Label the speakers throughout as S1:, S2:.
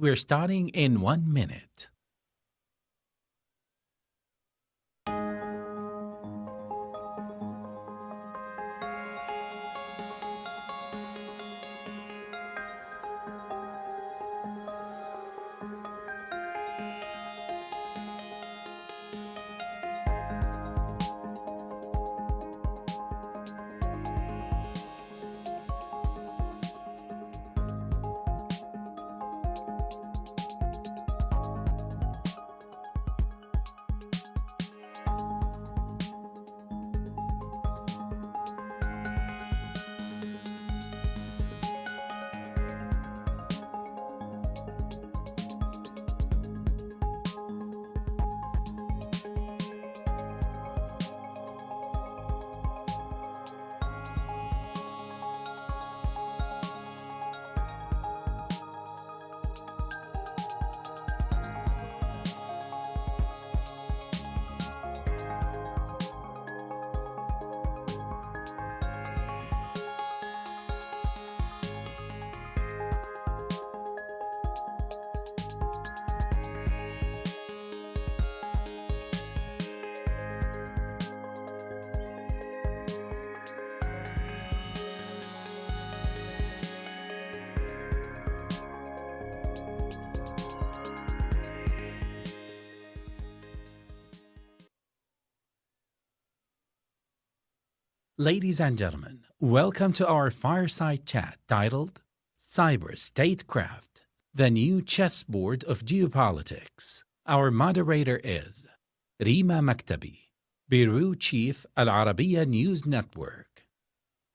S1: We're starting in 1 minute. Ladies and gentlemen, welcome to our fireside chat titled Statecraft, the new chessboard of geopolitics. Our moderator is Rima Maktabi, Bureau Chief Al Arabiya News Network.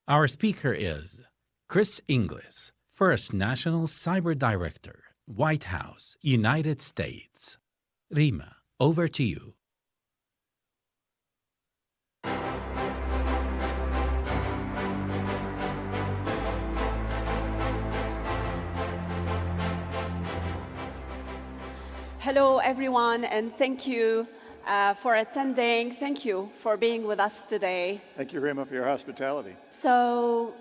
S1: Our speaker is Chris Inglis, First National Cyber Director, White House, United States. Rima, over to you.
S2: Hello, everyone, and thank you for attending. Thank you for being with us today.
S3: Thank you, Rima, for your hospitality.
S2: So,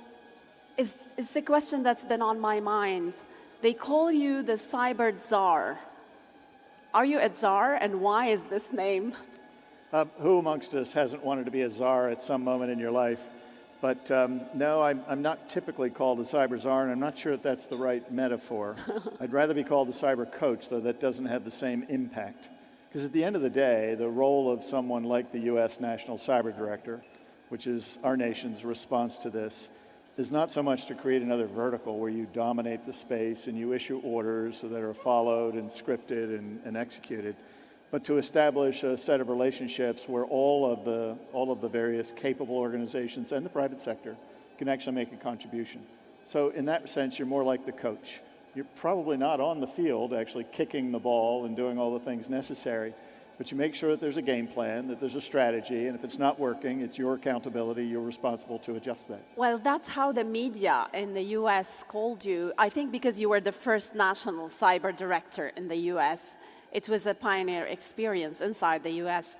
S2: it's a question that's been on my mind. They call you the Cyber Czar. Are you a czar, and why is this name?
S3: Who amongst us hasn't wanted to be a czar at some moment in your life? But no, I'm not typically called a cyber czar, and I'm not sure that that's the right metaphor. I'd rather be called the cyber coach, though that doesn't have the same impact. Because at the end of the day, the role of someone like the U.S. National Cyber Director, which is our nation's response to this, is not so much to create another vertical where you dominate the space and you issue orders that are followed and scripted and executed, but to establish a set of relationships where all of the various capable organizations and the private sector can actually make a contribution. So in that sense, you're more like the coach. You're probably not on the field actually kicking the ball and doing all the things necessary, but you make sure that there's a game plan, that there's a strategy, and if it's not working, it's your accountability, you're responsible to adjust that.
S2: Well, that's how the media in the U.S. called you. I think because you were the first national cyber director in the U.S., it was a pioneer experience inside the U.S.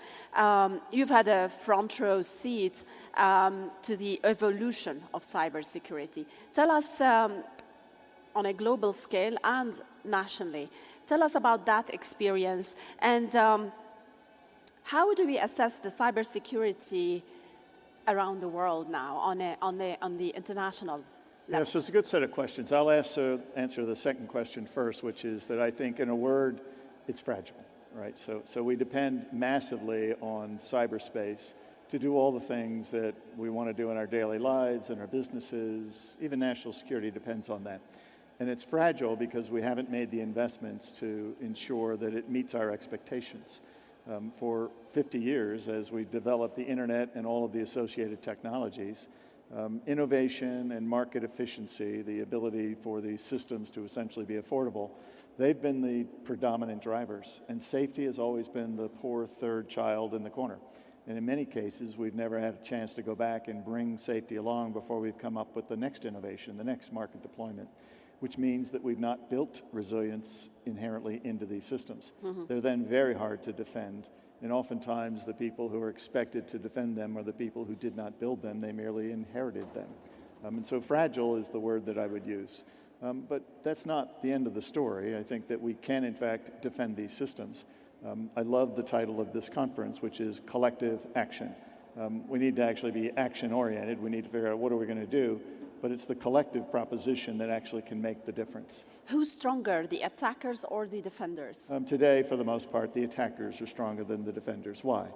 S2: You've had a front row seat to the evolution of cybersecurity. Tell us, on a global scale and nationally, tell us about that experience and how do we assess the cybersecurity around the world now on the international level?
S3: Yes, it's a good set of questions. I'll answer the second question first, which is that I think, in a word, it's fragile, right? So we depend massively on cyberspace to do all the things that we want to do in our daily lives and our businesses. Even national security depends on that. And it's fragile because we haven't made the investments to ensure that it meets our expectations. For 50 years, as we developed the internet and all of the associated technologies, innovation and market efficiency, the ability for these systems to essentially be affordable, they've been the predominant drivers. And safety has always been the poor third child in the corner. And in many cases, we've never had a chance to go back and bring safety along before we've come up with the next innovation, the next market deployment, which means that we've not built resilience inherently into these systems. Mm-hmm. They're then very hard to defend. And oftentimes the people who are expected to defend them are the people who did not build them, they merely inherited them. And so fragile is the word that I would use. But that's not the end of the story. I think that we can, in fact, defend these systems. I love the title of this conference, which is Collective Action. We need to actually be action-oriented. We need to figure out what are we going to do, but it's the collective proposition that actually can make the difference.
S2: Who's stronger, the attackers or the defenders?
S3: Today, for the most part, the attackers are stronger than the defenders. Why?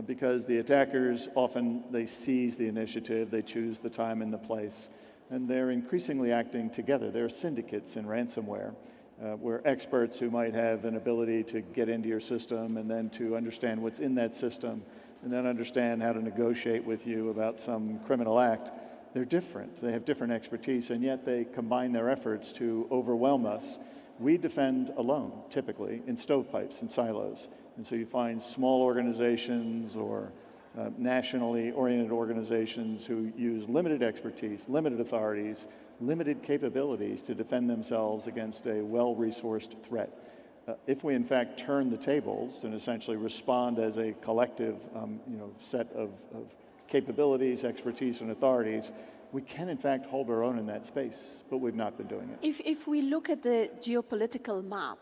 S3: Because the attackers often, they seize the initiative, they choose the time and the place, and they're increasingly acting together. There are syndicates in ransomware where experts who might have an ability to get into your system and then to understand what's in that system and then understand how to negotiate with you about some criminal act, they're different. They have different expertise, and yet they combine their efforts to overwhelm us. We defend alone, typically, in stovepipes and silos. And so you find small organizations or nationally oriented organizations who use limited expertise, limited authorities, limited capabilities to defend themselves against a well-resourced threat. If we in fact turn the tables and essentially respond as a collective set of capabilities, expertise, and authorities, we can in fact hold our own in that space, but we've not been doing it.
S2: If we look at the geopolitical map,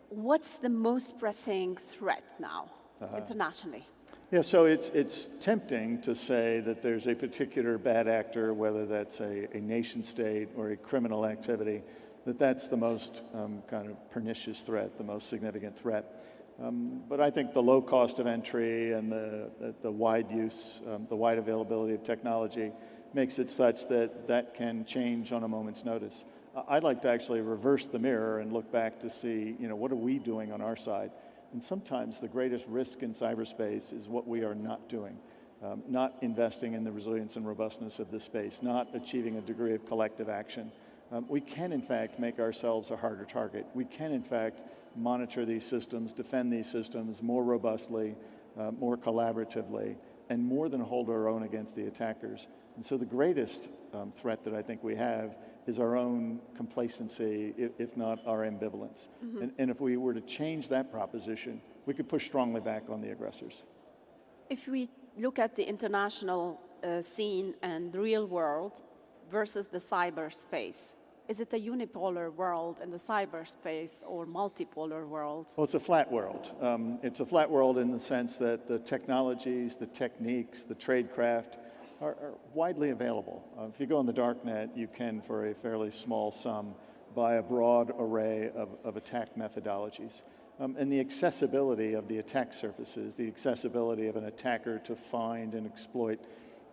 S2: what's the most pressing threat now internationally?
S3: Yeah, so it's tempting to say that there's a particular bad actor, whether that's a nation state or a criminal activity, that's the most kind of pernicious threat, the most significant threat. But I think the low cost of entry and the wide use, the wide availability of technology makes it such that that can change on a moment's notice. I'd like to actually reverse the mirror and look back to see, what are we doing on our side? And sometimes the greatest risk in cyberspace is what we are not doing, not investing in the resilience and robustness of this space, not achieving a degree of collective action. We can, in fact, make ourselves a harder target. We can, in fact, monitor these systems, defend these systems more robustly, more collaboratively, and more than hold our own against the attackers. And so the greatest threat that I think we have is our own complacency, if not our ambivalence. Mm-hmm. And if we were to change that proposition, we could push strongly back on the aggressors.
S2: If we look at the international scene and the real world versus the cyberspace, is it a unipolar world in the cyberspace or multipolar world?
S3: Well, it's a flat world. It's a flat world in the sense that the technologies, the techniques, the tradecraft are widely available. If you go on the darknet, you can, for a fairly small sum, buy a broad array of attack methodologies. And the accessibility of the attack surfaces, the accessibility of an attacker to find and exploit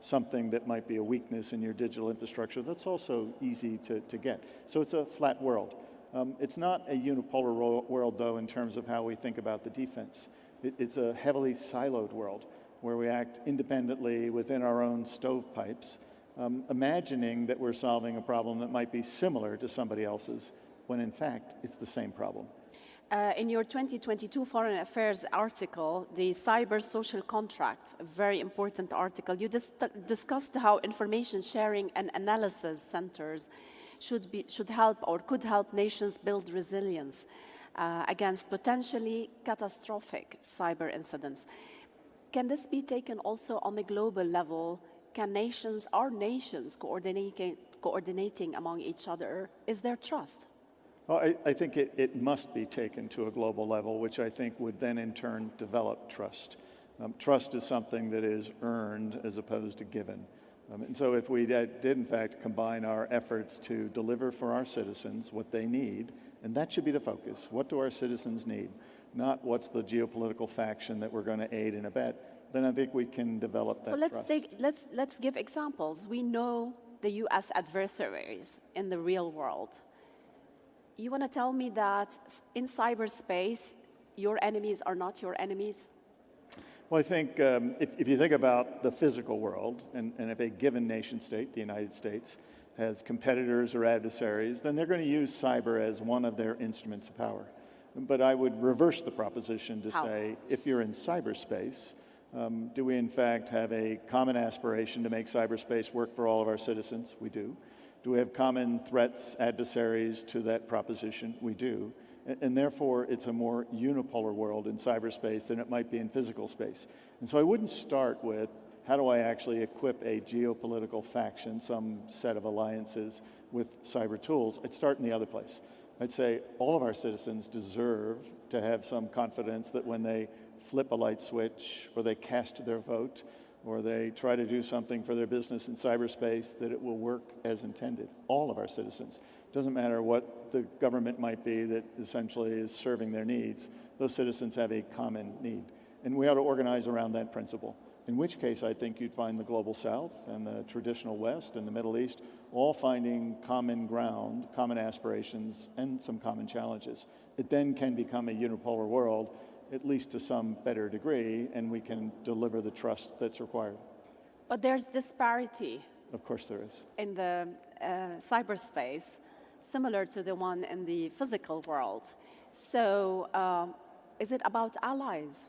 S3: something that might be a weakness in your digital infrastructure, that's also easy to get. So it's a flat world. It's not a unipolar world, though, in terms of how we think about the defense. It's a heavily siloed world where we act independently within our own stovepipes, imagining that we're solving a problem that might be similar to somebody else's, when in fact it's the same problem.
S2: In your 2022 Foreign Affairs article, the Cyber Social Contract, a very important article, you discussed how information sharing and analysis centers should help or could help nations build resilience against potentially catastrophic cyber incidents. Can this be taken also on a global level? Can nations coordinating among each other? Is there trust?
S3: Well, I think it must be taken to a global level, which I think would then in turn develop trust. Trust is something that is earned as opposed to given. And so if we did in fact combine our efforts to deliver for our citizens what they need, and that should be the focus. What do our citizens need? Not what's the geopolitical faction that we're going to aid and abet. Then I think we can develop that trust.
S2: So let's give examples. We know the U.S. adversaries in the real world. You want to tell me that in cyberspace, your enemies are not your enemies?
S3: Well, I think if you think about the physical world, and if a given nation state, the United States, has competitors or adversaries, then they're going to use cyber as one of their instruments of power. But I would reverse the proposition to say, if you're in cyberspace, do we in fact have a common aspiration to make cyberspace work for all of our citizens? We do. Do we have common threats, adversaries to that proposition? We do. And therefore, it's a more unipolar world in cyberspace than it might be in physical space. And so I wouldn't start with how do I actually equip a geopolitical faction, some set of alliances, with cyber tools? I'd start in the other place. I'd say all of our citizens deserve to have some confidence that when they flip a light switch, or they cast their vote, or they try to do something for their business in cyberspace, that it will work as intended. All of our citizens. Doesn't matter what the government might be that essentially is serving their needs. Those citizens have a common need. And we ought to organize around that principle. In which case, I think you'd find the Global South and the traditional West and the Middle East all finding common ground, common aspirations, and some common challenges. It then can become a unipolar world, at least to some better degree, and we can deliver the trust that's required.
S2: But there's disparity.
S3: Of course there is.
S2: In the cyberspace, similar to the one in the physical world. So is it about allies?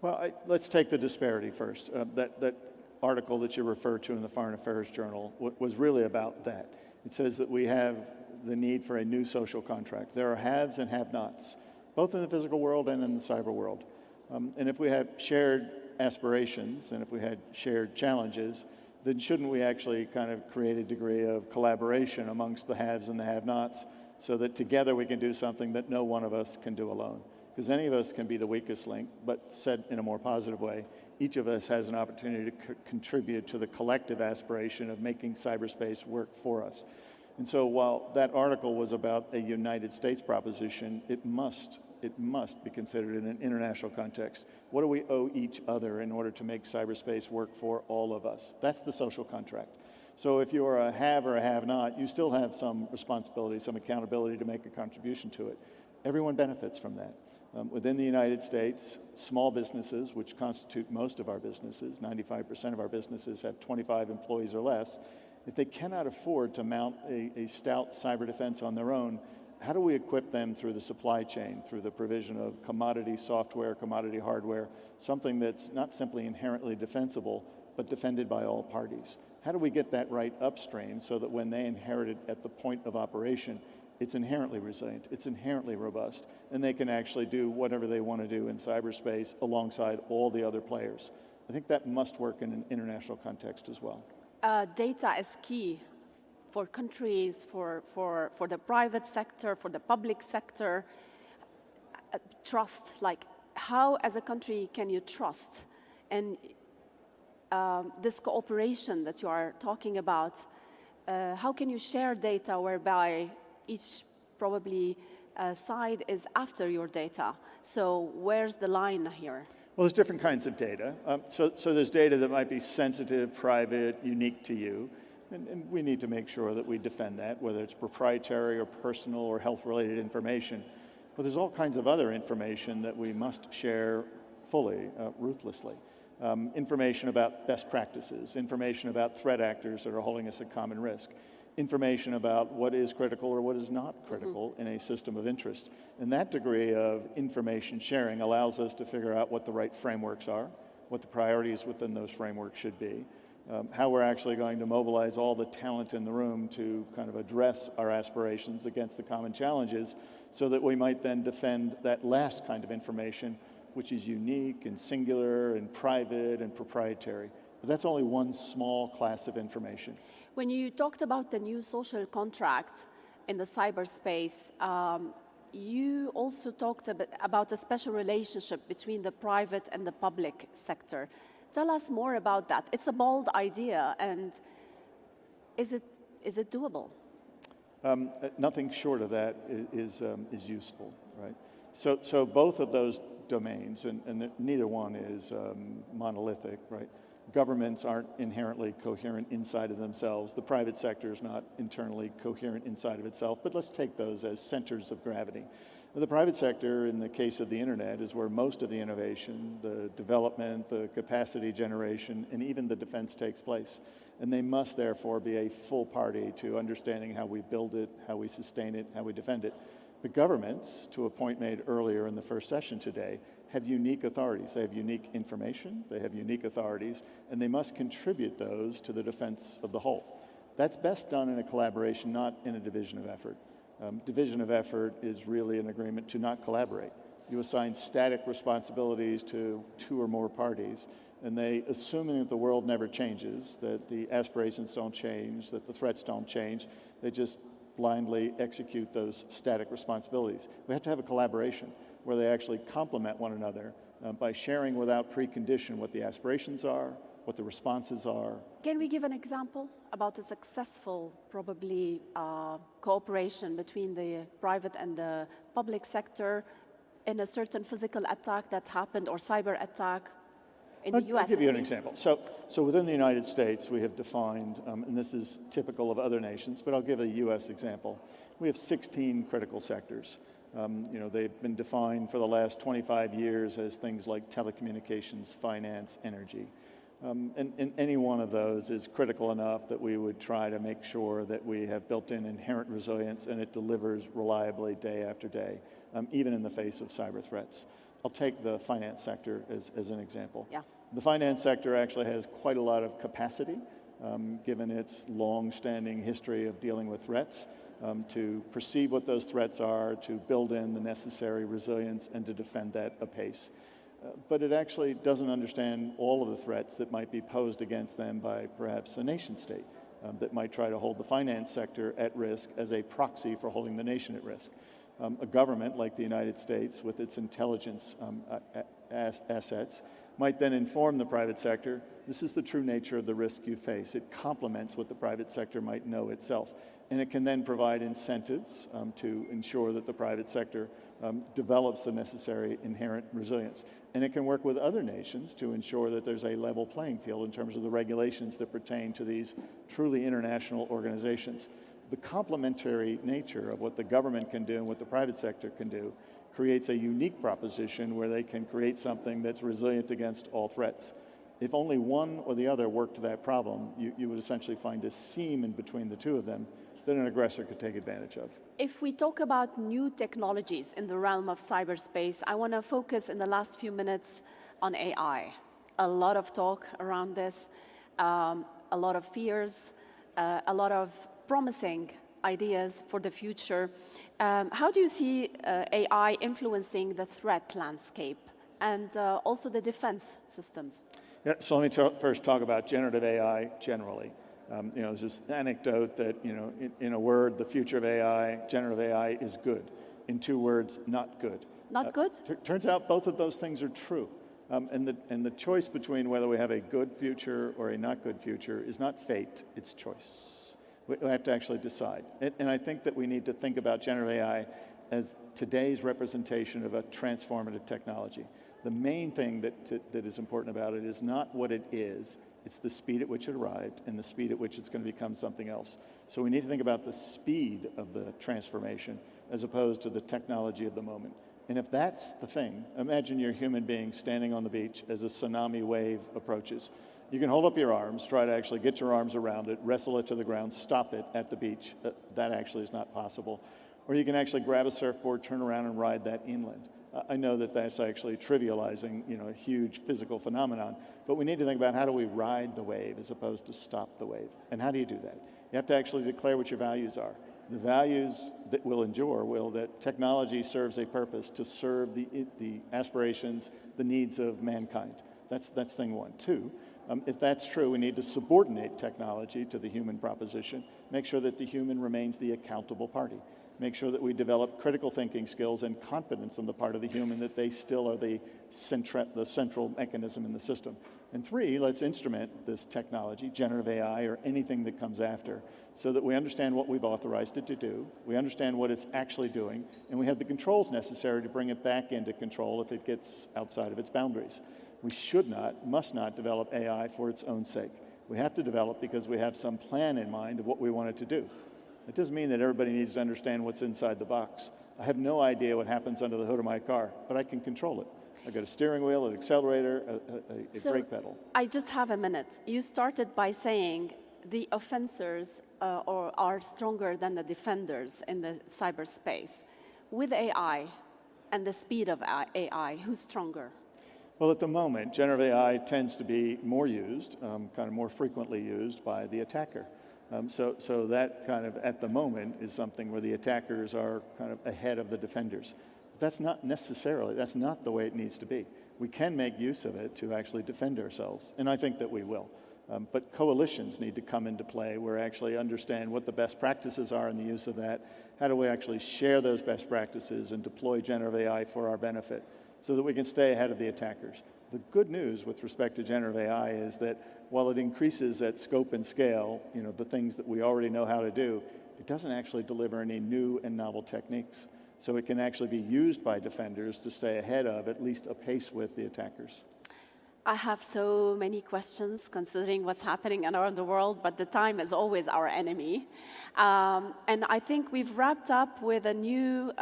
S3: Well, let's take the disparity first. That article that you referred to in the Foreign Affairs Journal was really about that. It says that we have the need for a new social contract. There are haves and have-nots, both in the physical world and in the cyber world. And if we have shared aspirations and if we had shared challenges, then shouldn't we actually kind of create a degree of collaboration amongst the haves and the have-nots so that together we can do something that no one of us can do alone? Because any of us can be the weakest link, but said in a more positive way, each of us has an opportunity to contribute to the collective aspiration of making cyberspace work for us. And so while that article was about a United States proposition, it must be considered in an international context. What do we owe each other in order to make cyberspace work for all of us? That's the social contract. So if you're a have or a have-not, you still have some responsibility, some accountability to make a contribution to it. Everyone benefits from that. Within the United States, small businesses, which constitute most of our businesses, 95% of our businesses have 25 employees or less, if they cannot afford to mount a stout cyber defense on their own, how do we equip them through the supply chain, through the provision of commodity software, commodity hardware, something that's not simply inherently defensible, but defended by all parties? How do we get that right upstream so that when they inherit it at the point of operation, it's inherently resilient, it's inherently robust, and they can actually do whatever they want to do in cyberspace alongside all the other players? I think that must work in an international context as well.
S2: Data is key for countries, for the private sector, for the public sector. Trust, like how as a country can you trust? And this cooperation that you are talking about, how can you share data whereby each probably side is after your data? So where's the line here?
S3: Well, there's different kinds of data. So there's data that might be sensitive, private, unique to you. And we need to make sure that we defend that, whether it's proprietary or personal or health-related information. But there's all kinds of other information that we must share fully, ruthlessly. Information about best practices, information about threat actors that are holding us at common risk, information about what is critical or what is not critical in a system of interest. And that degree of information sharing allows us to figure out what the right frameworks are, what the priorities within those frameworks should be, how we're actually going to mobilize all the talent in the room to kind of address our aspirations against the common challenges so that we might then defend that last kind of information, which is unique and singular and private and proprietary. But that's only one small class of information.
S2: When you talked about the new social contract in the cyberspace, you also talked about a special relationship between the private and the public sector. Tell us more about that. It's a bold idea, and is it doable?
S3: Nothing short of that is useful, right? So both of those domains, and neither one is monolithic, right? Governments aren't inherently coherent inside of themselves. The private sector is not internally coherent inside of itself, but let's take those as centers of gravity. The private sector, in the case of the internet, is where most of the innovation, the development, the capacity generation, and even the defense takes place. And they must therefore be a full party to understanding how we build it, how we sustain it, how we defend it. But governments, to a point made earlier in the first session today, have unique authorities. They have unique information, they have unique authorities, and they must contribute those to the defense of the whole. That's best done in a collaboration, not in a division of effort. Division of effort is really an agreement to not collaborate. You assign static responsibilities to two or more parties, And they, assuming that the world never changes, that the aspirations don't change, that the threats don't change, they just blindly execute those static responsibilities. We have to have a collaboration where they actually complement one another by sharing without precondition what the aspirations are, what the responses are.
S2: Can we give an example about a successful, probably, cooperation between the private and the public sector in a certain physical attack that happened or cyber attack in the US?
S3: I'll give you an example. So within the United States, we have defined, and this is typical of other nations, but I'll give a US example. We have 16 critical sectors. They've been defined for the last 25 years as things like telecommunications, finance, energy. And any one of those is critical enough that we would try to make sure that we have built-in inherent resilience and it delivers reliably day after day, even in the face of cyber threats. I'll take the finance sector as an example.
S2: Yeah.
S3: The finance sector actually has quite a lot of capacity, given its long-standing history of dealing with threats, to perceive what those threats are, to build in the necessary resilience, and to defend that apace. But it actually doesn't understand all of the threats that might be posed against them by perhaps a nation state that might try to hold the finance sector at risk as a proxy for holding the nation at risk. A government like the United States with its intelligence assets might then inform the private sector, this is the true nature of the risk you face. It complements what the private sector might know itself. And it can then provide incentives to ensure that the private sector develops the necessary inherent resilience. And it can work with other nations to ensure that there's a level playing field in terms of the regulations that pertain to these truly international organizations. The complementary nature of what the government can do and what the private sector can do creates a unique proposition where they can create something that's resilient against all threats. If only one or the other worked that problem, you would essentially find a seam in between the two of them that an aggressor could take advantage of.
S2: If we talk about new technologies in the realm of cyberspace, I want to focus in the last few minutes on AI. A lot of talk around this, a lot of fears, a lot of promising ideas for the future. How do you see AI influencing the threat landscape and also the defense systems?
S3: Yeah, so let me first talk about generative AI generally. There's this anecdote that, in a word, the future of AI, generative AI is good. In two words, not good.
S2: Not good?
S3: Turns out both of those things are true. And the choice between whether we have a good future or a not good future is not fate, it's choice. We have to actually decide. And I think that we need to think about generative AI as today's representation of a transformative technology. The main thing that is important about it is not what it is, it's the speed at which it arrived and the speed at which it's going to become something else. So we need to think about the speed of the transformation as opposed to the technology of the moment. And if that's the thing, imagine you're a human being standing on the beach as a tsunami wave approaches. You can hold up your arms, try to actually get your arms around it, wrestle it to the ground, stop it at the beach. That actually is not possible. Or you can actually grab a surfboard, turn around and ride that inland. I know that that's actually trivializing, a huge physical phenomenon, but we need to think about how do we ride the wave as opposed to stop the wave. And how do you do that? You have to actually declare what your values are. The values that will endure will that technology serves a purpose to serve the aspirations, the needs of mankind. That's thing one. Two, if that's true, we need to subordinate technology to the human proposition, make sure that the human remains the accountable party. Make sure that we develop critical thinking skills and confidence on the part of the human that they still are the central mechanism in the system. And three, let's instrument this technology, generative AI or anything that comes after, so that we understand what we've authorized it to do, we understand what it's actually doing, and we have the controls necessary to bring it back into control if it gets outside of its boundaries. We must not develop AI for its own sake. We have to develop because we have some plan in mind of what we want it to do. It doesn't mean that everybody needs to understand what's inside the box. I have no idea what happens under the hood of my car, but I can control it. I've got a steering wheel, an accelerator, a brake pedal.
S2: I just have a minute. You started by saying the offenders are stronger than the defenders in the cyberspace. With AI and the speed of AI, who's stronger?
S3: Well, at the moment, generative AI tends to be more used, kind of more frequently used by the attacker. So that kind of, at the moment, is something where the attackers are kind of ahead of the defenders. But that's not the way it needs to be. we can make use of it to actually defend ourselves, and I think that we will. But coalitions need to come into play where we actually understand what the best practices are in the use of that. How do we actually share those best practices and deploy generative AI for our benefit so that we can stay ahead of the attackers? The good news with respect to generative AI is that while it increases at scope and scale, the things that we already know how to do, it doesn't actually deliver any new and novel techniques. So it can actually be used by defenders to stay ahead of, at least apace with, the attackers.
S2: I have so many questions considering what's happening around the world, but the time is always our enemy. And I think we've wrapped up with a new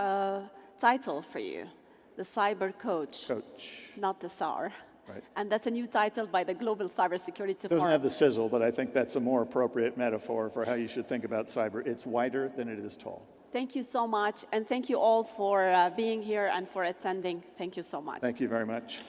S2: title for you, the Cyber Coach. Not the SAR.
S3: Right.
S2: And that's a new title by the Global Cybersecurity Forum.
S3: Doesn't have the sizzle, but I think that's a more appropriate metaphor for how you should think about cyber. It's wider than it is tall.
S2: Thank you so much, and thank you all for being here and for attending. Thank you so much.
S3: Thank you very much.